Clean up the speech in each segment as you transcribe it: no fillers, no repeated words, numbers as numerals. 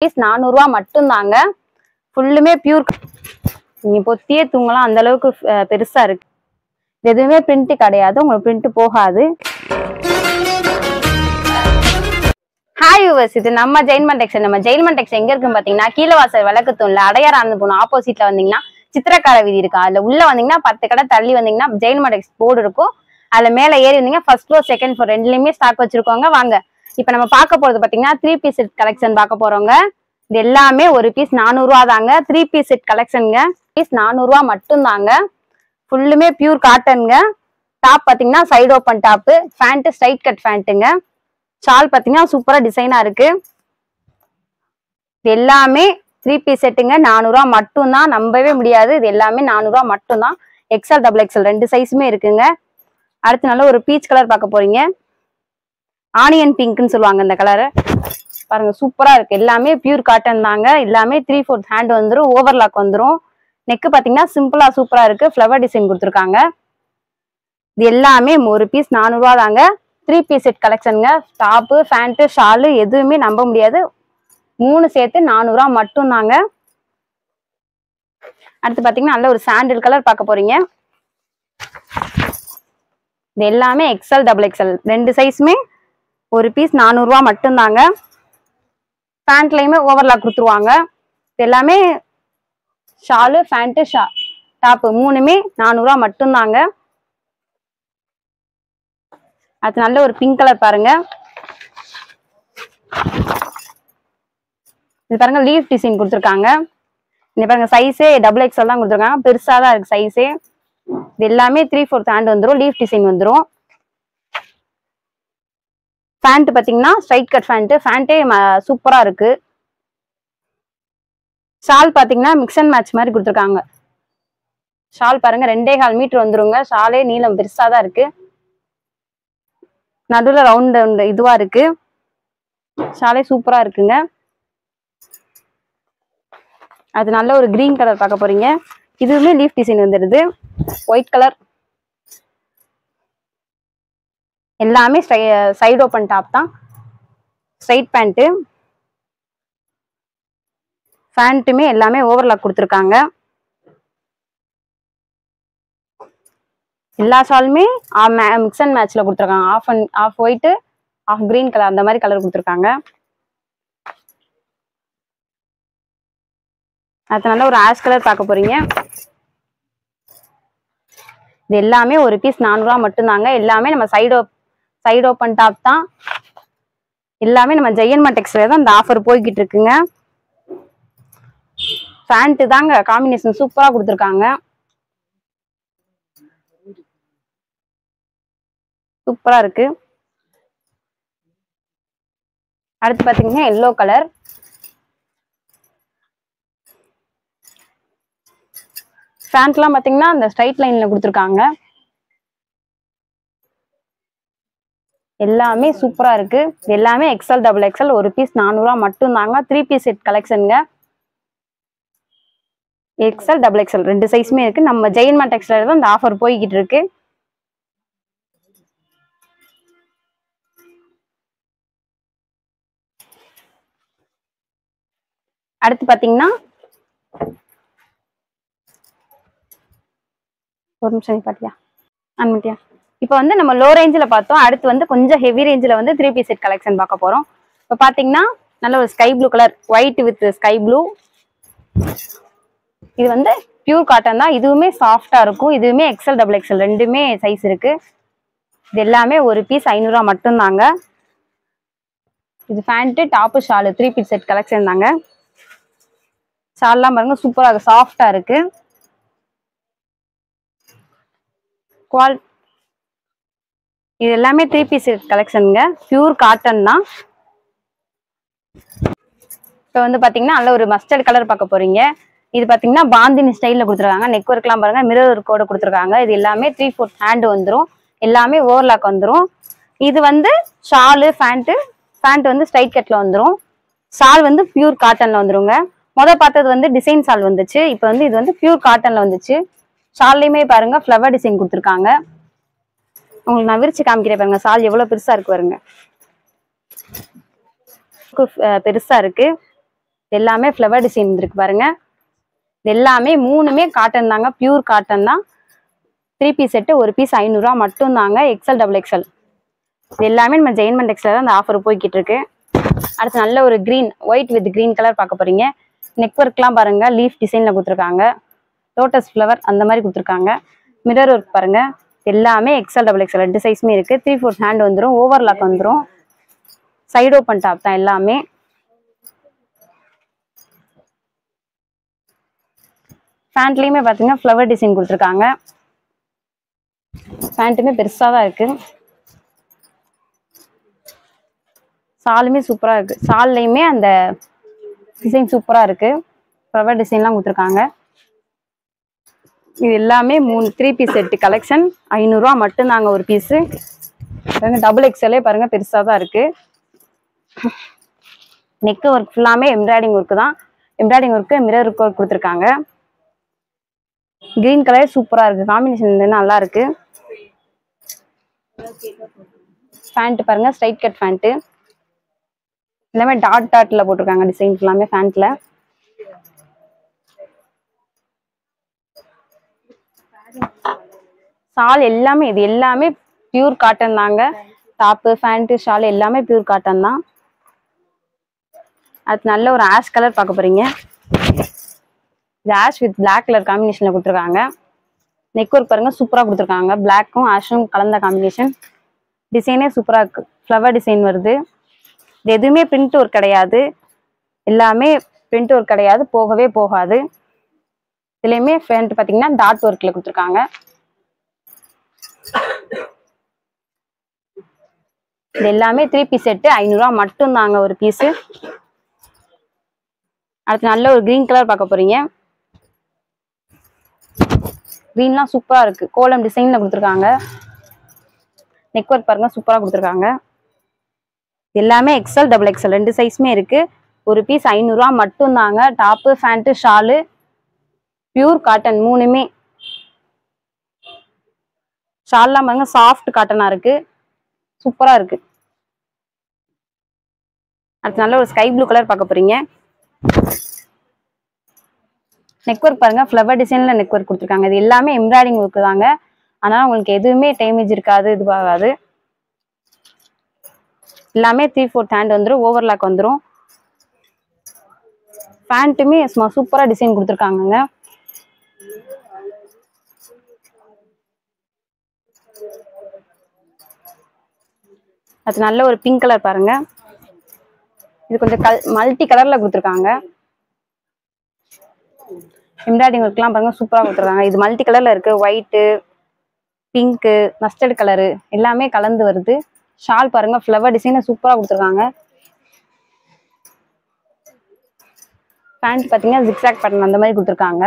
400 ரூபாய் மட்டும் தாங்க. ஃபுல்லுமே பியூர். நீங்க பொத்தியே தூங்கலாம், அந்த அளவுக்கு பெருசா இருக்கு. எதுவுமே பிரிண்ட் கிடையாது, உங்களுக்கு பிரிண்ட் போகாது. ஹாய் யூவர்ஸ், இது நம்ம ஜெயின்மன் டெக்ஸ். நம்ம ஜெயின்மன் டெக்ஸ் எங்க இருக்குன்னு பாத்தீங்கன்னா, கீழவாசல் விளக்கு தூண்ல அடையார் ஆனந்த போன ஆப்போசிட்ல வந்தீங்கன்னா சித்திரக்கார வீதி இருக்கா, அதுல உள்ள வந்தீங்கன்னா 10 கடை தள்ளி வந்தீங்கன்னா ஜெயின்மன் டெக்ஸ் போர்டு இருக்கும். அதுல மேல ஏறி வந்தீங்கன்னா ஃபர்ஸ்ட் ஃப்ளோர் செகண்ட் ஃப்ளோர் ரெண்டுலயுமே ஸ்டாக் வச்சிருக்கோங்க. வாங்க இப்ப நம்ம பார்க்க போறது பாத்தீங்கன்னா 3 பீஸ் செட் கலெக்ஷன் பார்க்க போறோங்க. இது எல்லாமே ஒரு பீஸ் 400 ரூபா தாங்க. 3 பீஸ் செட் கலெக்ஷனுங்க. பீஸ் 400 ரூபா மட்டும் தாங்க. ஃபுல்லுமே பியூர் காட்டனுங்க. டாப் பாத்தீங்கன்னா side open top, pant straight cut பேண்ட்டுங்க. ஷால் பாத்தீங்கன்னா சூப்பரா டிசைனா இருக்கு. இது எல்லாமே 3 பீஸ் செட்டுங்க. 400 ரூபா மட்டும் தான், நம்பவே முடியாது. இது எல்லாமே 400 ரூபா மட்டும் தான். எக்ஸ்எல் டபுள் எக்ஸ்எல் ரெண்டு சைஸுமே இருக்குங்க. அடுத்து நல்ல ஒரு பீச் கலர் பார்க்க போறீங்க. ஆனியன் பிங்க்னு சொல்லுவாங்க இந்த கலரை. பாருங்க சூப்பரா இருக்கு. எல்லாமே பியூர் காட்டன் தாங்க. எல்லாமே 3/4 ஹேண்ட் வந்துடும், ஓவர்லாக் வந்துடும். நெக்கு பாத்தீங்கன்னா சிம்பிளா சூப்பரா இருக்கு, ஃபிளவர் டிசைன் கொடுத்துருக்காங்க. இது எல்லாமே ஒரு பீஸ் 400 ரூபா தாங்க. 3 பீஸ் செட் கலெக்ஷனுங்க. டாப்பு பேண்ட் ஷாலு எதுவுமே நம்ப முடியாது. 3 சேர்த்து 400 ரூபா மட்டும் தாங்க. அடுத்து பாத்தீங்கன்னா நல்ல ஒரு சாண்டில் கலர் பார்க்க போறீங்க. இது எல்லாமே எக்ஸ்எல் டபுள் எக்ஸ்எல் ரெண்டு சைஸுமே ஒரு பீஸ் 400 ரூபா மட்டும் தாங்க. பேண்ட்லயுமே ஓவர்லாக் கொடுத்துருவாங்க. இது எல்லாமே ஷாலு பேண்ட் டாப்பு மூணுமே 400 ரூபா மட்டும் தாங்க. அது நல்ல ஒரு பிங்க் கலர் பாருங்க. இது பாருங்க லீஃப் டிசைன் கொடுத்துருக்காங்க. இந்த பாருங்க சைஸே டபுள் எக்ஸ்எல் தான் கொடுத்துருக்காங்க, பெருசா தான் இருக்கு சைஸே. இது எல்லாமே 3/4 ஹேண்ட் வந்துடும், லீஃப் டிசைன் வந்துடும். பேண்ட் பாத்தீங்கன்னா ஸ்ட்ரைட் கட் பேண்டே சூப்பரா இருக்கு. ஷால் பாத்தீங்கன்னா மிக்ஸ் அண்ட் மேட்ச் மாதிரி கொடுத்துருக்காங்க. ஷால் பாருங்க 2.25 மீட்டர் வந்துருங்க. ஷாலே நீளம் பெருசா தான் இருக்கு. நடுவில் ரவுண்ட் இதுவா இருக்கு. ஷாலே சூப்பரா இருக்குங்க. அது நல்ல ஒரு கிரீன் கலர் பார்க்க போறீங்க. இதுவுமே லீஃப் டிசைன் வந்துடுது. White colour. எல்லாமே சைடு ஓப்பன் டாப் தான். ஸ்ட்ரைட் பேண்ட்டு பேண்ட்டுமே எல்லாமே ஓவர்லாக் கொடுத்துருக்காங்க. எல்லா ஷாலுமே மிக்ஸ் அண்ட் மேட்ச்ல கொடுத்துருக்காங்க. Off white off green colour அந்த மாதிரி கலர் கொடுத்துருக்காங்க. அது நல்ல ஒரு ஆஷ் கலர் பார்க்க போறீங்க. இது எல்லாமே ஒரு பீஸ் 400 ரூபா மட்டும் தாங்க. எல்லாமே நம்ம சைடு ஓப்பன் டாப் தான். எல்லாமே நம்ம ஜெயின்மன் டெக்ஸ்ல தான் இந்த ஆஃபர் போய்கிட்டு இருக்குங்க. பேண்ட் தாங்க காம்பினேஷன் சூப்பரா கொடுத்துருக்காங்க. சூப்பரா இருக்கு. அடுத்து பாத்தீங்கன்னா எல்லோ கலர். பேண்ட்லாம் பாத்தீங்கன்னா இந்த ஸ்ட்ரைட் லைன்ல கொடுத்துருக்காங்க. எல்லாமே சூப்பரா இருக்கு. எல்லாமே எக்ஸ்எல் டபுள் எக்ஸ்எல் ஒரு பீஸ் 400 ரூபா மட்டும் தாங்க. 3 பீஸ் செட் கலெக்ஷனுங்க. எக்ஸ்எல் டபுள் எக்ஸ்எல் ரெண்டு சைஸுமே இருக்கு. நம்ம ஜெயின்மன் டெக்ஸ்ல தான் இந்த ஆஃபர் போய்கிட்டு இருக்கு. அடுத்து பாத்தீங்கன்னா ஒரு நிமிஷம் பாத்தியா அன்மட்டியா. இப்போ வந்து நம்ம லோ ரேஞ்சில் பார்த்தோம். அடுத்து வந்து கொஞ்சம் ஹெவி ரேஞ்சில் வந்து 3 பீஸ் செட் கலெக்ஷன் பார்க்க போறோம். இப்போ பாத்தீங்கன்னா நல்ல ஒரு sky blue colour, white with sky blue. இது வந்து பியூர் காட்டன் தான். இதுவுமே சாஃப்டா இருக்கும். இதுவுமே எக்ஸ்எல் டபுள் எக்ஸ்எல் ரெண்டுமே சைஸ் இருக்கு. இது எல்லாமே ஒரு பீஸ் 500 ரூபா மட்டும் தாங்க. இது pant top shawl 3 piece set collection தாங்க. ஷால்லாம் பாருங்க சூப்பரா இருக்கு, சாஃப்டா இருக்கு. இது எல்லாமே 3 பீஸ் செட் கலெக்ஷனுங்க. பியூர் காட்டன் தான். இப்போ வந்து பாத்தீங்கன்னா நல்ல ஒரு மஸ்டர்ட் கலர் பார்க்க போறீங்க. இது பாத்தீங்கன்னா பாந்தினி ஸ்டைல்ல கொடுத்துருக்காங்க. நெக் ஒர்க்லாம் பாருங்க மிரர் ஒர்க்கோட கொடுத்துருக்காங்க. இது எல்லாமே 3/4 ஹேண்ட் வந்துடும். எல்லாமே ஓவர்லாக் வந்துடும். இது வந்து ஷாலு பேண்ட் வந்து ஸ்ட்ரைட் கட்ல வந்துடும். ஷால் வந்து பியூர் காட்டன்ல வந்துருங்க. பார்த்தது வந்து டிசைன் ஷால் வந்துச்சு. இப்போ வந்து இது வந்து பியூர் காட்டன்ல வந்துச்சு. ஷால்லையுமே பாருங்க ஃபிளவர் டிசைன் கொடுத்துருக்காங்க. உங்களுக்கு நான் விரிச்சு காமிக்கிறேன் பாருங்க. ஷால் எவ்வளவு பெருசா இருக்கு பாருங்க, பெருசா இருக்கு. எல்லாமே ஃப்ளவர் டிசைன் இருக்கு பாருங்க. எல்லாமே மூணுமே காட்டன் தாங்க, பியூர் காட்டன் தான். 3 பீஸ் செட்டு, ஒரு பீஸ் 500 ரூபா மட்டும் தாங்க. எக்ஸல் டபுள் எக்ஸல் எல்லாமே நம்ம ஜெயின் மண்டெக்ஸ்ல தான் அந்த ஆஃபர் போய்கிட்டு இருக்கு. அடுத்து நல்ல ஒரு green, white with green colour பார்க்க போறீங்க. நெக் ஒர்க்லாம் பாருங்க, லீஃப் டிசைன்ல கொடுத்துருக்காங்க. லோட்டஸ் ஃப்ளவர் அந்த மாதிரி கொடுத்துருக்காங்க. மிரர் ஒர்க் பாருங்க. எல்லாமே எக்ஸல் டபுள் எக்ஸல் 2 சைஸுமே இருக்கு. 3/4 ஹேண்ட் வந்துடும், ஓவர்லாக் வந்துடும். சைடு ஓப்பன் டாப் தான் எல்லாமே. பேண்ட்லயுமே பாத்தீங்கன்னா ஃப்ளவர் டிசைன் கொடுத்துருக்காங்க. பேண்ட்டுமே பெருசா தான் இருக்கு. சாலுமே சூப்பரா இருக்கு. சால்லையுமே அந்த டிசைன் சூப்பரா இருக்கு. ஃப்ளவர் டிசைன்லாம் கொடுத்துருக்காங்க. இது எல்லாமே 3 பீஸ் செட்டு கலெக்ஷன். 500 ரூபா மட்டும் தாங்க ஒரு பீஸு. டபுள் எக்ஸலே பாருங்க, பெருசா தான் இருக்கு. நெக் ஒர்க் ஃபுல்லாமே எம்ப்ராய்டிங் ஒர்க் தான். எம்ப்ராய்டிங் ஒர்க்கு, மிரர் ஒர்க் கொடுத்துருக்காங்க. கிரீன் கலர் சூப்பரா இருக்கு. காம்பினேஷன் நல்லா இருக்கு. பேண்ட் பாருங்க, ஸ்ட்ரைட் கட் பேண்ட். எல்லாமே டாட் டாட்ல போட்டிருக்காங்க டிசைன்ஸ் எல்லாமே பேண்ட்ல. ஷால் எல்லாமே, இது எல்லாமே பியூர் காட்டன் தாங்க. டாப்பு, பேண்ட், ஷால் எல்லாமே பியூர் காட்டன் தான். அது நல்ல ஒரு ஆஷ் கலர் பார்க்க போறீங்க. இது ஆஷ் வித் பிளாக் கலர் காம்பினேஷன்ல கொடுத்துருக்காங்க. நெக் ஒர்க் பாருங்க, சூப்பரா கொடுத்துருக்காங்க. பிளாக்கும் ஆஷும் கலந்த காம்பினேஷன். டிசைனே சூப்பரா இருக்கு. ஃப்ளவர் டிசைன் வருது. இது எதுவுமே பிரிண்ட் ஒர்க் கிடையாது. எல்லாமே பிரிண்ட் ஒர்க் கிடையாது, போகவே போகாது. இதுலயுமே ஃப்ரண்ட் பாத்தீங்கன்னா டாட் ஒர்க்ல கொடுத்துருக்காங்க. இது எல்லாமே 3 பீஸ் செட்டு, 500 ரூபா மட்டும் தாங்க ஒரு பீஸு. அடுத்து நல்ல ஒரு கிரீன் கலர் பார்க்க போறீங்க. கிரீன்லாம் சூப்பரா இருக்கு. கோலம் டிசைன்ல கொடுத்துருக்காங்க. நெக் ஒர்க் பாருங்க, சூப்பரா கொடுத்துருக்காங்க. எல்லாமே எக்ஸல் டபுள் எக்ஸல் 2 சைஸுமே இருக்கு. ஒரு பீஸ் 500 ரூபா மட்டும் தாங்க. Top, pant, shawl pure cotton மூணுமே. ஷால்லாம் பாருங்க, சாஃப்ட் காட்டனா இருக்கு, சூப்பரா இருக்கு. அடுத்து நல்ல ஒரு ஸ்கை ப்ளூ கலர் பார்க்க போறீங்க. நெக் ஒர்க் பாருங்க, ஃப்ளவர் டிசைன்ல நெக் ஒர்க் கொடுத்துருக்காங்க. இது எல்லாமே எம்ப்ராய்டிங் ஒர்க் தாங்க. அதனால உங்களுக்கு எதுவுமே டேமேஜ் இருக்காது, இதுவாகாது. எல்லாமே 3/4 ஹேண்ட் வந்துடும், ஓவர்லாக் வந்துடும். பேண்ட்டுமே சூப்பரா டிசைன் கொடுத்துருக்காங்க. அது நல்ல ஒரு பிங்க் கலர் பாருங்க. இது கொஞ்சம் மல்டி கலர்ல கொடுத்துருக்காங்க. எம்ப்ராய்டிங் ஒர்க்லாம் பாருங்க, சூப்பரா கொடுத்துருக்காங்க. இது மல்டி கலர்ல இருக்கு. ஒயிட்டு, பிங்க்கு, மஸ்டர்ட் கலரு எல்லாமே கலந்து வருது. ஷால் பாருங்க, ஃப்ளவர் டிசைன் சூப்பரா கொடுத்துருக்காங்க. பேண்ட் பாத்தீங்கன்னா ஜிக்ஸாக் பேட்டர்ன் அந்த மாதிரி கொடுத்துருக்காங்க.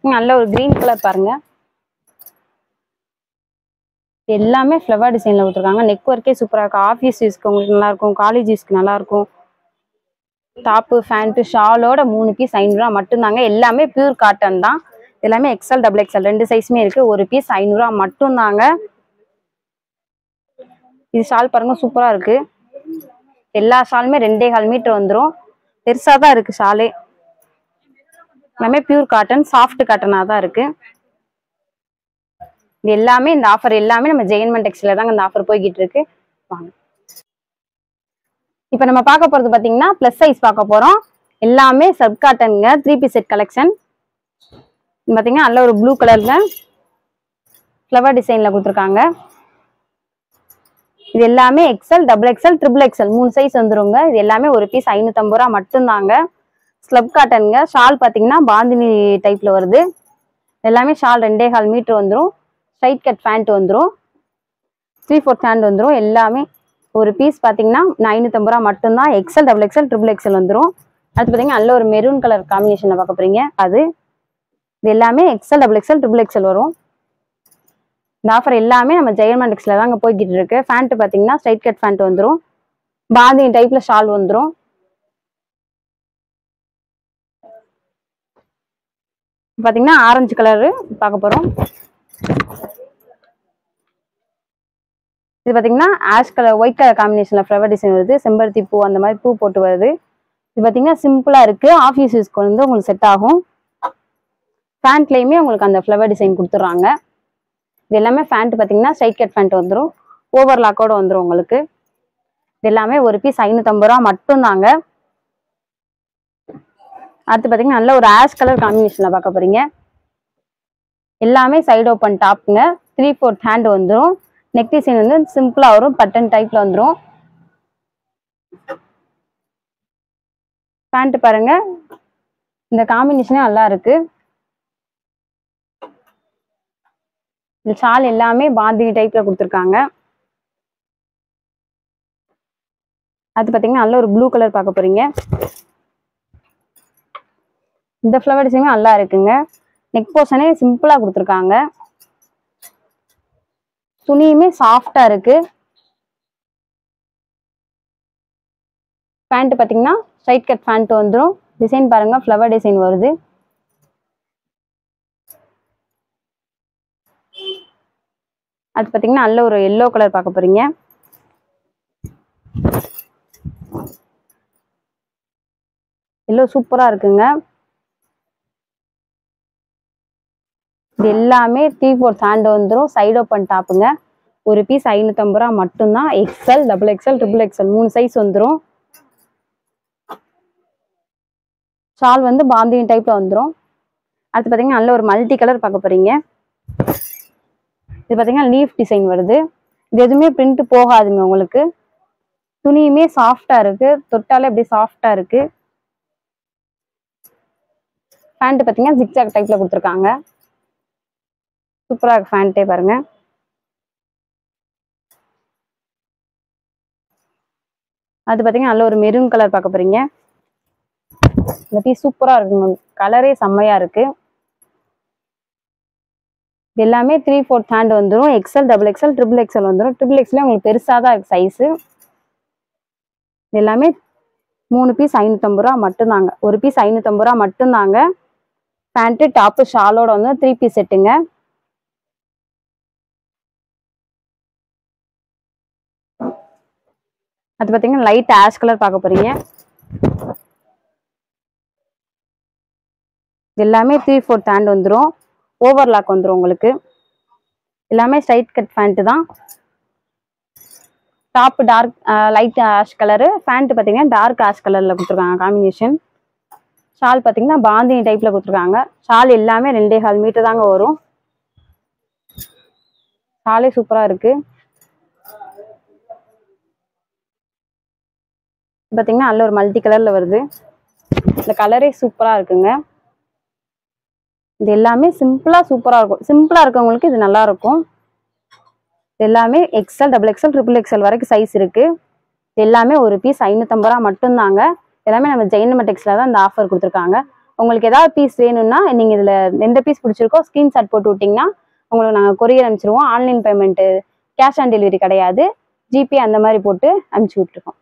நல்ல ஒரு கிரீன் கலர் பாருங்க. எல்லாமே ஃப்ளவர் டிசைன்ல கொடுத்துருக்காங்க. நெக் ஒர்க்கே சூப்பரா இருக்கு. ஆஃபீஸ் யூஸ்க்கு உங்களுக்கு நல்லா இருக்கும், காலேஜ் யூஸ்க்கு நல்லா இருக்கும். டாப்பு, பேண்ட், ஷாலோட 3 பீஸ் 500 ரூபா மட்டும் தாங்க. எல்லாமே பியூர் காட்டன் தான். எல்லாமே எக்ஸல் டபுள் எக்ஸல் 2 சைஸுமே இருக்கு. ஒரு பீஸ் 500 ரூபா மட்டும் தாங்க. இது ஷால் பாருங்க, சூப்பரா இருக்கு. எல்லா ஷாலுமே 2.25 மீட்டர் வந்துடும். பெருசா தான் இருக்கு ஷாலே. எல்லாமே பியூர் காட்டன், சாஃப்ட் காட்டனா தான் இருக்கு. இது எல்லாமே, இந்த ஆஃபர் எல்லாமே நம்ம ஜெயின் மண்டெக்ஸ்ல தாங்க இந்த ஆஃபர் போய்கிட்டு இருக்கு. வாங்க, இப்போ நம்ம பார்க்க போறது பாத்தீங்கன்னா பிளஸ் சைஸ் பார்க்க போறோம். எல்லாமே சப் காட்டனுங்க, 3 பீஸ் செட் கலெக்ஷன். பாத்தீங்கன்னா நல்ல ஒரு ப்ளூ கலர்ல ஃப்ளவர் டிசைன்ல கொடுத்துருக்காங்க. இது எல்லாமே XL, double XL, triple XL 3 size வந்துருங்க. இது எல்லாமே ஒரு பீஸ் 550 ரூபா மட்டும் தாங்க. ஸ்லப் காட்டனுங்க. ஷால் பாத்தீங்கன்னா பாந்தினி டைப்ல வருது. எல்லாமே ஷால் 2.25 மீட்டர் வந்துடும். ஸ்ட்ரைட் கட் பேண்ட் வந்துடும். 3/4 ஹேண்ட் வந்துடும். எல்லாமே ஒரு பீஸ் பாத்தீங்கன்னா 550 ரூபா மட்டும் தான். XL, double XL, triple XL வந்துடும். அடுத்து பாத்தீங்கன்னா நல்ல ஒரு மெரூன் கலர் காம்பினேஷன்ல பார்க்க போறீங்க. அது இது எல்லாமே XL, double XL, triple XL வரும். இந்த ஆஃபர் எல்லாமே நம்ம ஜெயின் மண்டெக்ஸ்ல தாங்க போய்கிட்டு இருக்கு. பேண்ட் பாத்தீங்கன்னா ஸ்ட்ரைட் கட் பேண்ட் வந்துடும். பாந்தினி டைப்ல ஷால் வந்துடும். பாத்தீங்கன்னா ஆரஞ்சு கலரு பார்க்க போறோம். இது பாத்தீங்கன்னா ஆஷ் கலர் ஒயிட் கலர் காம்பினேஷன்ல ஃப்ளவர் டிசைன் வருது. செம்பருத்தி பூ அந்த மாதிரி பூ போட்டு வருது. இது பாத்தீங்கன்னா சிம்பிளா இருக்கு. ஆஃபீஸ் யூஸ்க்கு வந்து உங்களுக்கு செட் ஆகும். பேண்ட்லயுமே உங்களுக்கு அந்த ஃப்ளவர் டிசைன் கொடுத்துட்றாங்க. இது எல்லாமே பேண்ட் பாத்தீங்கன்னா ஸ்ட்ரைட் கட் பேண்ட் வந்துடும். ஓவர்லாக்கோட வந்துடும் உங்களுக்கு. இது எல்லாமே ஒரு பீஸ் 550 ரூபா மட்டும் தாங்க. அடுத்து பாத்தீங்கன்னா நல்ல ஒரு ஆஷ் கலர் காம்பினேஷன்ல பார்க்க போறீங்க. எல்லாமே சைடு ஓப்பன் டாப்புங்க. 3/4 ஹேண்ட் வந்துடும். நெக் டிசைன் வந்து சிம்பிளா வரும். பட்டன் டைப்ல வந்துடும். பேண்ட் பாருங்க, இந்த காம்பினேஷனே நல்லா இருக்கு. இந்த ஷால் எல்லாமே பாந்தினி டைப்ல கொடுத்துருக்காங்க. அது பாத்தீங்கன்னா நல்ல ஒரு ப்ளூ கலர் பார்க்க போறீங்க. இந்த ஃப்ளவர் டிசைனுமே நல்லா இருக்குங்க. நெக் போர்ஷனே சிம்பிளா கொடுத்துருக்காங்க. துணியுமே சாஃப்டா இருக்கு. பேண்ட் பாத்தீங்கன்னா ஸ்ட்ரைட் கட் பேண்ட் வந்துடும். டிசைன் பாருங்க, ஃப்ளவர் டிசைன் வருது. அது பாத்தீங்கன்னா நல்ல ஒரு எல்லோ கலர் பார்க்க போறீங்க. எல்லோ சூப்பரா இருக்குங்க. இது எல்லாமே 3/4 ஹேண்ட் வந்துடும். சைடு ஓப்பன் டாப்புங்க. ஒரு பீஸ் 550 ரூபா மட்டும்தான். XL, double XL, triple XL 3 size வந்துடும். ஷால் வந்து பாந்தினி டைப்ல வந்துடும். அது பாத்தீங்கன்னா நல்ல ஒரு மல்டி கலர் பார்க்க போறீங்க. இது பாத்தீங்கன்னா லீஃப் டிசைன் வருது. இது எதுவுமே பிரிண்ட் போகாதுங்க உங்களுக்கு. துணியுமே சாஃப்டா இருக்கு. தொட்டாலே அப்படியே சாஃப்டா இருக்கு. பேண்ட் பாத்தீங்கன்னா ஜிக்ஜாக் டைப்ல கொடுத்துருக்காங்க. சூப்பரா இருக்கு பேண்டே பாருங்க. அது பாத்தீங்கன்னா நல்ல ஒரு மெரூன் கலர் பார்க்க போறீங்க. இந்த பீஸ் சூப்பரா இருக்குங்க. கலரே செம்மையா இருக்கு. எல்லாமே 3/4 ஹேண்ட் வந்துடும். XL, double XL, triple XL வந்துடும். ட்ரிபிள் எக்ஸ்எல் உங்களுக்கு பெருசா தான் இருக்கு சைஸு. எல்லாமே 3 பீஸ் 550 ரூபா மட்டும்தாங்க. ஒரு பீஸ் 550 ரூபா மட்டும்தாங்க. பேண்ட் டாப்பு ஷாலோட வந்து 3 பீஸ் செட்டுங்க. அது பாத்தீங்கன்னா லைட் ஆஷ் கலர் பார்க்க போறீங்க. எல்லாமே 3/4 ஹேண்ட் வந்துடும். ஓவர்லாக் வந்துடும் உங்களுக்கு. எல்லாமே ஸ்ட்ரைட் கட் பேண்ட் தான். Top dark light ash colour. Pant பாத்தீங்கன்னா டார்க் ஆஷ் கலர்ல கொடுத்துருக்காங்க காம்பினேஷன். ஷால் பாத்தீங்கன்னா பாந்தினி டைப்ல கொடுத்துருக்காங்க. ஷால் எல்லாமே 2.25 மீட்டர் தாங்க வரும். ஷாலே சூப்பரா இருக்கு. பாத்தீங்கன்னா நல்ல ஒரு மல்டி கலர்ல வருது. இந்த கலரே சூப்பரா இருக்குங்க. இது எல்லாமே சிம்பிளா சூப்பரா இருக்கும். சிம்பிளா இருக்கவங்களுக்கு இது நல்லா இருக்கும். எல்லாமே XL, double XL, triple XL வரைக்கும் சைஸ் இருக்கு. எல்லாமே ஒரு பீஸ் 550 ரூபா மட்டும்தாங்க. எல்லாமே நம்ம ஜெயின் டெக்ஸ்ல தான் இந்த ஆஃபர் கொடுத்துருக்காங்க. உங்களுக்கு ஏதாவது பீஸ் வேணும்னா நீங்க இதுல எந்த பீஸ் பிடிச்சிருக்கோ ஸ்கிரீன்ஷாட் போட்டு விட்டீங்கன்னா உங்களுக்கு நாங்கள் கொரியர் அனுப்பிச்சிருவோம். Online payment, cash on delivery கிடையாது. ஜிபே அந்த மாதிரி போட்டு அனுப்பிச்சு விட்டுருக்கோம்.